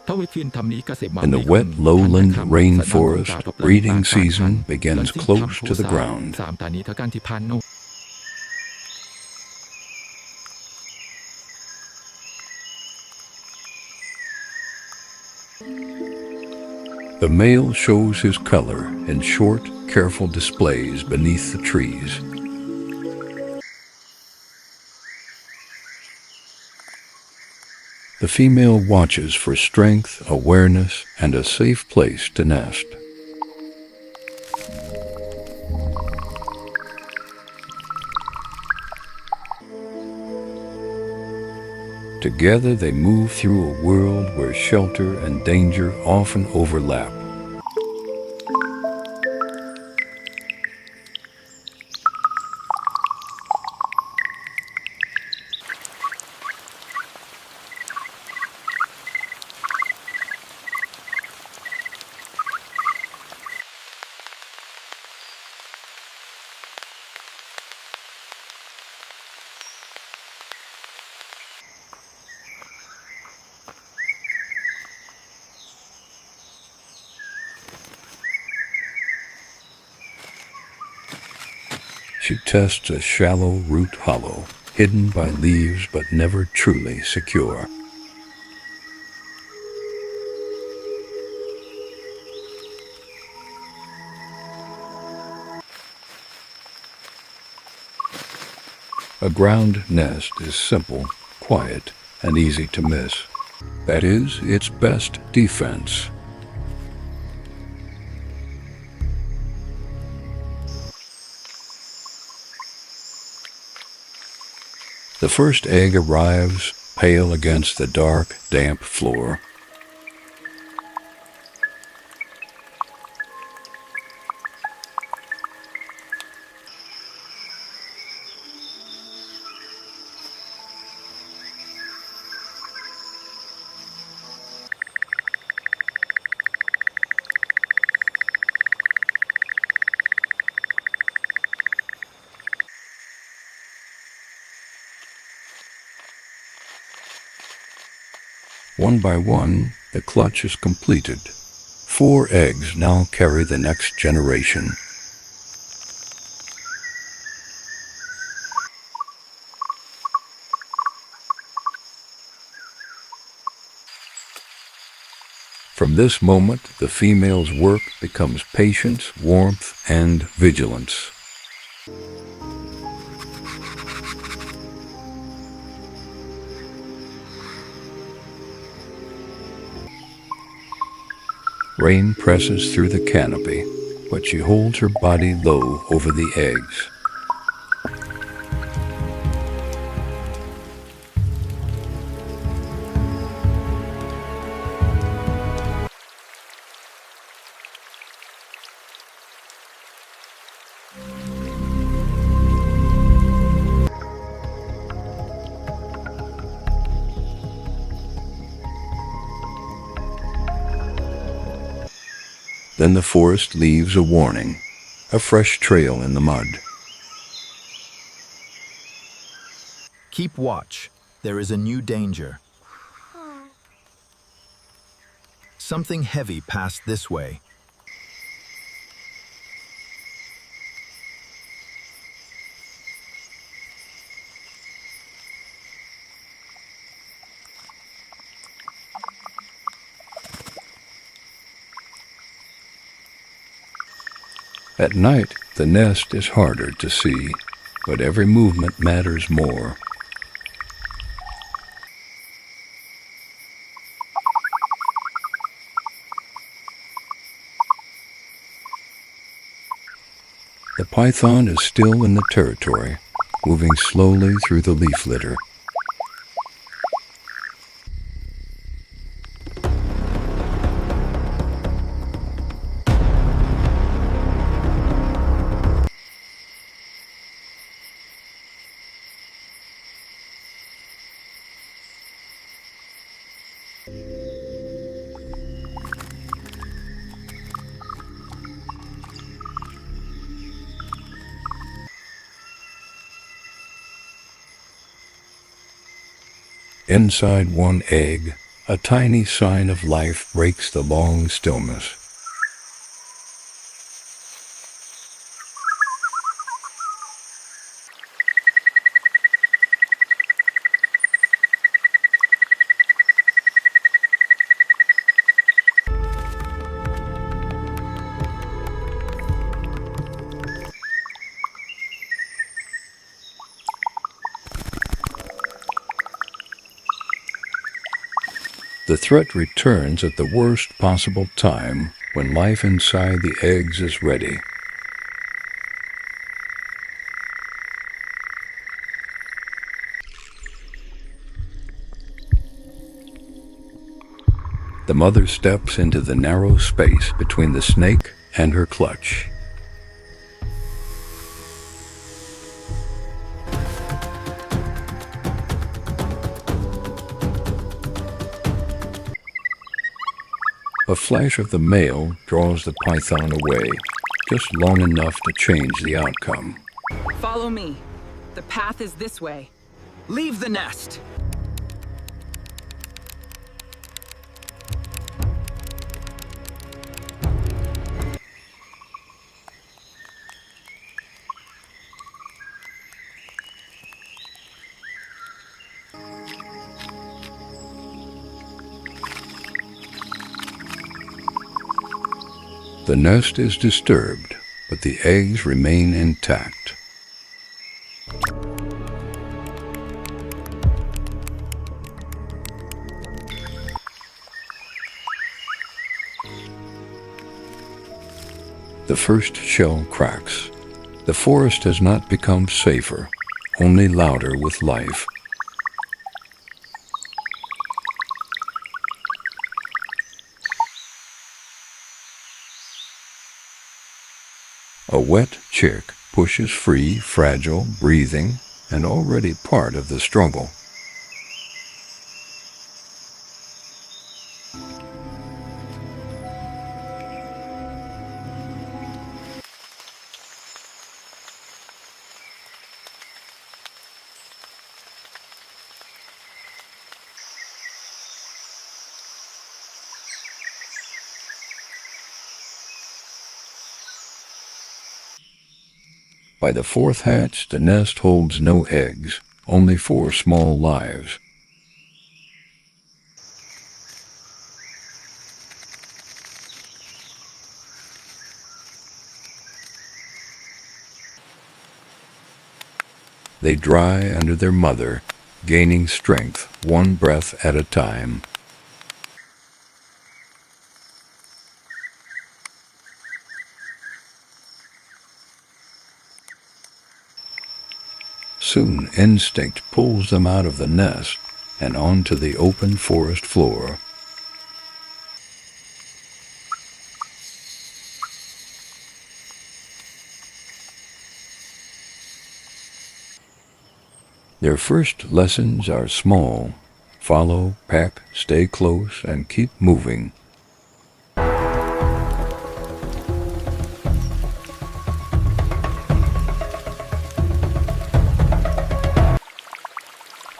In the wet lowland rainforest, breeding season begins close to the ground. The male shows his color in short, careful displays beneath the trees. The female watches for strength, awareness, and a safe place to nest. Together they move through a world where shelter and danger often overlap. She tests a shallow root hollow, hidden by leaves but never truly secure. A ground nest is simple, quiet, and easy to miss. That is its best defense. The first egg arrives, pale against the dark, damp floor. One by one, the clutch is completed. 4 eggs now carry the next generation. From this moment, the female's work becomes patience, warmth, and vigilance. Rain presses through the canopy, but she holds her body low over the eggs. Then the forest leaves a warning, a fresh trail in the mud. Keep watch. There is a new danger. Something heavy passed this way. At night, the nest is harder to see, but every movement matters more. The python is still in the territory, moving slowly through the leaf litter. Inside one egg, A tiny sign of life breaks the long stillness. The threat returns at the worst possible time, when life inside the eggs is ready. The mother steps into the narrow space between the snake and her clutch. A flash of the male draws the python away, just long enough to change the outcome. Follow me. The path is this way. Leave the nest. The nest is disturbed, but the eggs remain intact. The first shell cracks. The forest has not become safer, only louder with life. A wet chick pushes free, fragile, breathing, and already part of the struggle. By the fourth hatch, the nest holds no eggs, only 4 small lives. They dry under their mother, gaining strength one breath at a time. Soon instinct pulls them out of the nest and onto the open forest floor. Their first lessons are small. Follow, peck, stay close, and keep moving.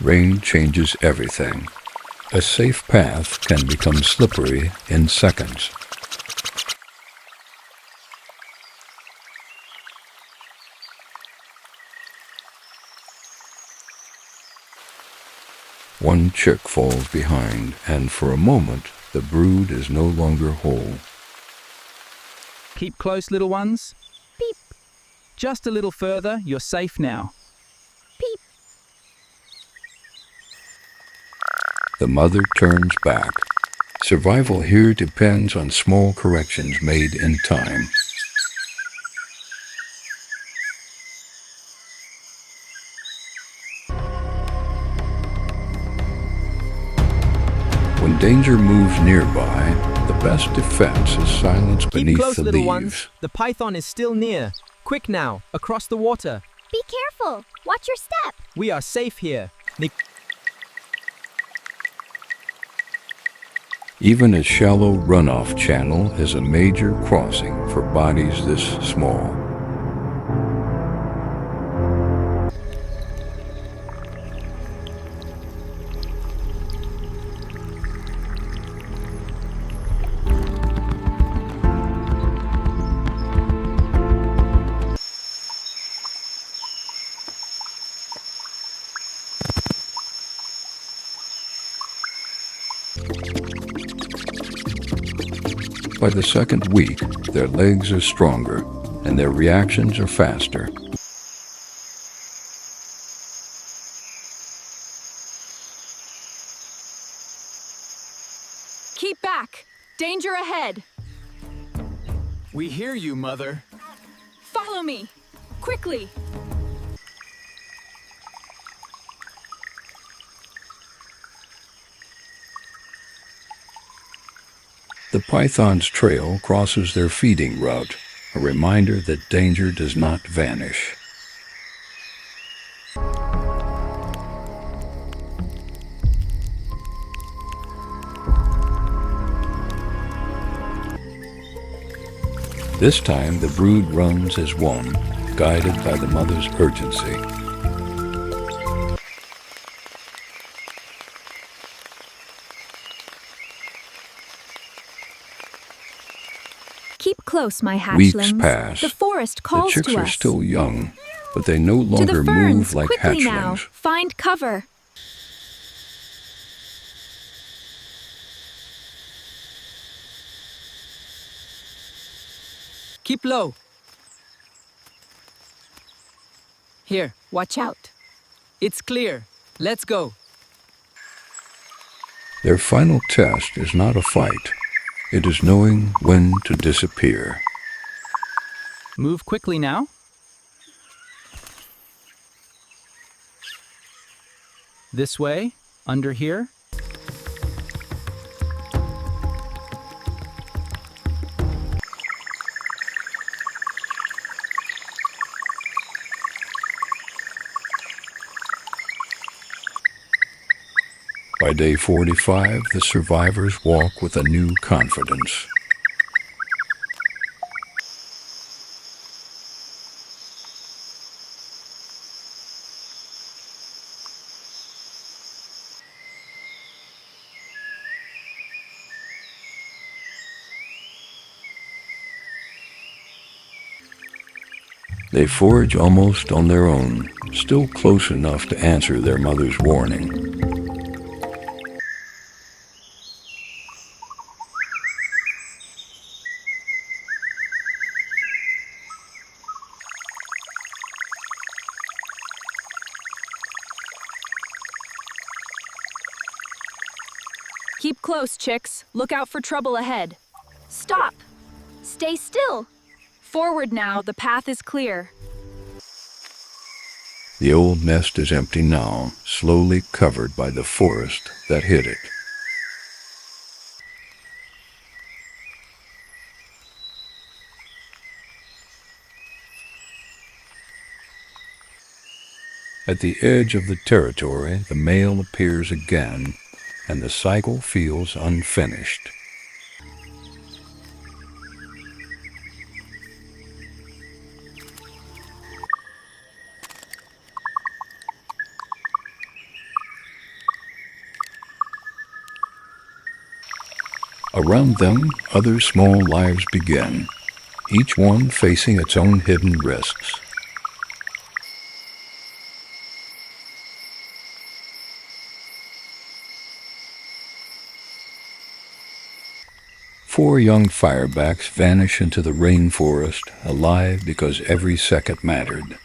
Rain changes everything. A safe path can become slippery in seconds. One chick falls behind, and for a moment, the brood is no longer whole. Keep close, little ones. Beep, Just a little further, you're safe now. peep. The mother turns back. Survival here depends on small corrections made in time. When danger moves nearby, the best defense is silence Keep beneath close, the little leaves. ones. The python is still near. Quick now, across the water. Be careful. Watch your step. We are safe here. Even a shallow runoff channel is a major crossing for bodies this small. By the second week, their legs are stronger and their reactions are faster. Keep back! Danger ahead! We hear you, Mother. Follow me! Quickly! The python's trail crosses their feeding route, a reminder that danger does not vanish. This time the brood runs as one, guided by the mother's urgency. Keep close, my Weeks hatchlings. pass. The forest The calls chicks to are us. still young, but they no To longer the ferns, move like quickly now. hatchlings. Find cover. Keep low. Here, watch out. It's clear. Let's go. Their final test is not a fight. It is knowing when to disappear. Move quickly now. This way, under here. By day 45, the survivors walk with a new confidence. They forage almost on their own, still close enough to answer their mother's warning. Keep close, chicks. Look out for trouble ahead. Stop. Stay still. Forward now, the path is clear. The old nest is empty now, slowly covered by the forest that hid it. At the edge of the territory, the male appears again, and the cycle feels unfinished. Around them, other small lives begin, each one facing its own hidden risks. Four young firebacks vanish into the rainforest, alive because every second mattered.